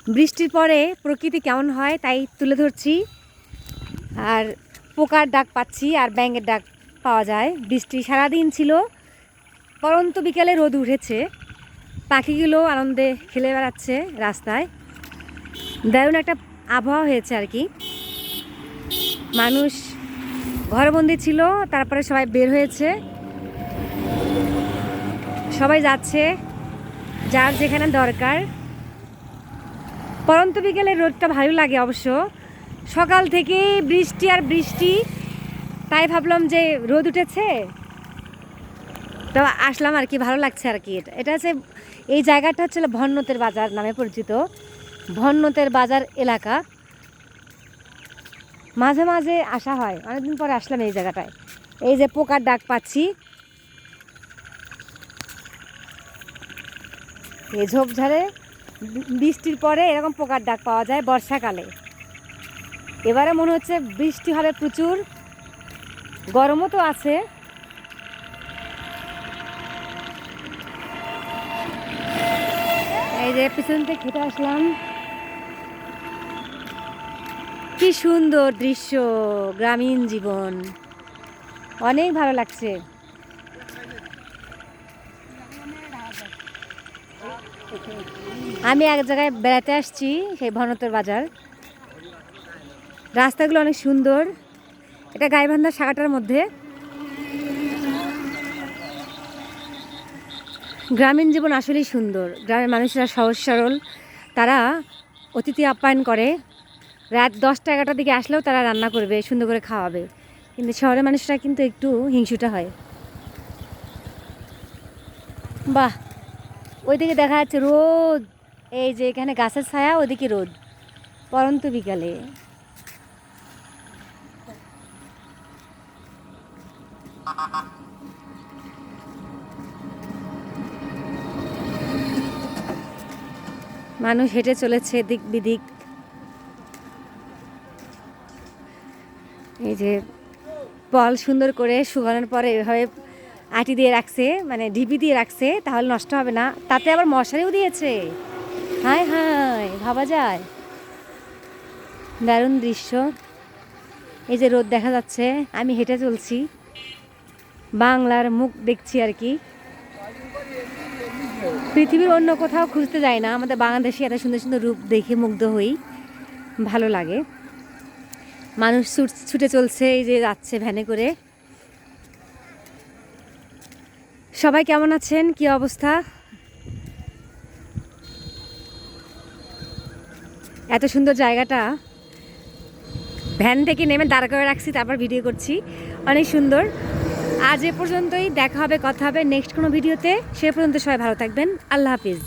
বৃষ্টির পরে প্রকৃতি কেমন হয় তাই তুলে ধরছি। আর পোকার ডাক পাচ্ছি আর ব্যাঙের ডাক পাওয়া যায়। বৃষ্টি সারাদিন ছিল, পরন্ত বিকেলে রোদ উঠেছে। পাখিগুলো আনন্দে খেলে বেড়াচ্ছে রাস্তায়। দারুণ একটা আবহাওয়া হয়েছে আর কি। মানুষ ঘরবন্দি ছিল, তারপরে সবাই বের হয়েছে, সবাই যাচ্ছে যার যেখানে দরকার। পরন্ত বিকেলের রোদটা ভালো লাগে অবশ্য। সকাল থেকে বৃষ্টি আর বৃষ্টি, তাই ভাবলাম যে রোদ উঠেছে তো আসলাম আর কি, ভালো লাগছে আর কি। এটা হচ্ছে, এই জায়গাটা হচ্ছে ভন্নতের বাজার নামে পরিচিত। ভন্নতের বাজার এলাকা, মাঝে মাঝে আসা হয়, অনেকদিন পরে আসলাম এই জায়গাটায়। এই যে পোকার ডাক পাচ্ছি, এই ঝোপঝাড়ে বৃষ্টির পরে এরকম পোকার ডাক পাওয়া যায় বর্ষাকালে। এবারে মনে হচ্ছে বৃষ্টি হবে প্রচুর, গরমও তো আছে। এই যে পিছন থেকে হেঁটে আসলাম, কি সুন্দর দৃশ্য, গ্রামীণ জীবন, অনেক ভালো লাগছে। আমি এক জায়গায় বেড়াতে আসছি, সেই ভনতের বাজার। রাস্তাগুলো অনেক সুন্দর, এটা গাইবান্ধা শাখাটার মধ্যে। গ্রামীণ জীবন আসলেই সুন্দর। গ্রামের মানুষরা সহজ সরল, তারা অতিথি আপ্যায়ন করে। রাত 10টা-11টার দিকে আসলেও তারা রান্না করবে, সুন্দর করে খাওয়াবে। কিন্তু শহরের মানুষরা কিন্তু একটু হিংসুটা হয়। বাহ, ওইদিকে দেখা যাচ্ছে রোদ, এই যে এখানে গাছের ছায়া, ওইদিকে রোদ, পরন্ত বিকালে। মানুষ হেঁটে চলেছে দিক বিদিক। এই যে ফল সুন্দর করে শুকানোর পরে এভাবে আটি দিয়ে রাখছে, মানে ঢিপি দিয়ে রাখছে, তাহলে নষ্ট হবে না। তাতে আবার মশারিও দিয়েছে। হায় হায়, ভাবা যায়। দারুণ দৃশ্য। এই যে রোদ দেখা যাচ্ছে, আমি হেঁটে চলছি, বাংলার মুখ দেখছি আর কি। পৃথিবীর অন্য কোথাও খুঁজতে যাই না, আমাদের বাংলাদেশে এত সুন্দর সুন্দর রূপ দেখে মুগ্ধ হই, ভালো লাগে। মানুষ ছুটে চলছে, এই যে যাচ্ছে ভ্যানে করে। সবাই কেমন আছেন, কি অবস্থা? এত সুন্দর জায়গাটা, ভ্যান থেকে নেমে দাঁড় করে রাখছি, তারপর ভিডিও করছি, অনেক সুন্দর। আজ এ পর্যন্তই, দেখা হবে, কথা হবে নেক্সট কোনো ভিডিওতে। সে পর্যন্ত সবাই ভালো থাকবেন, আল্লাহ হাফিজ।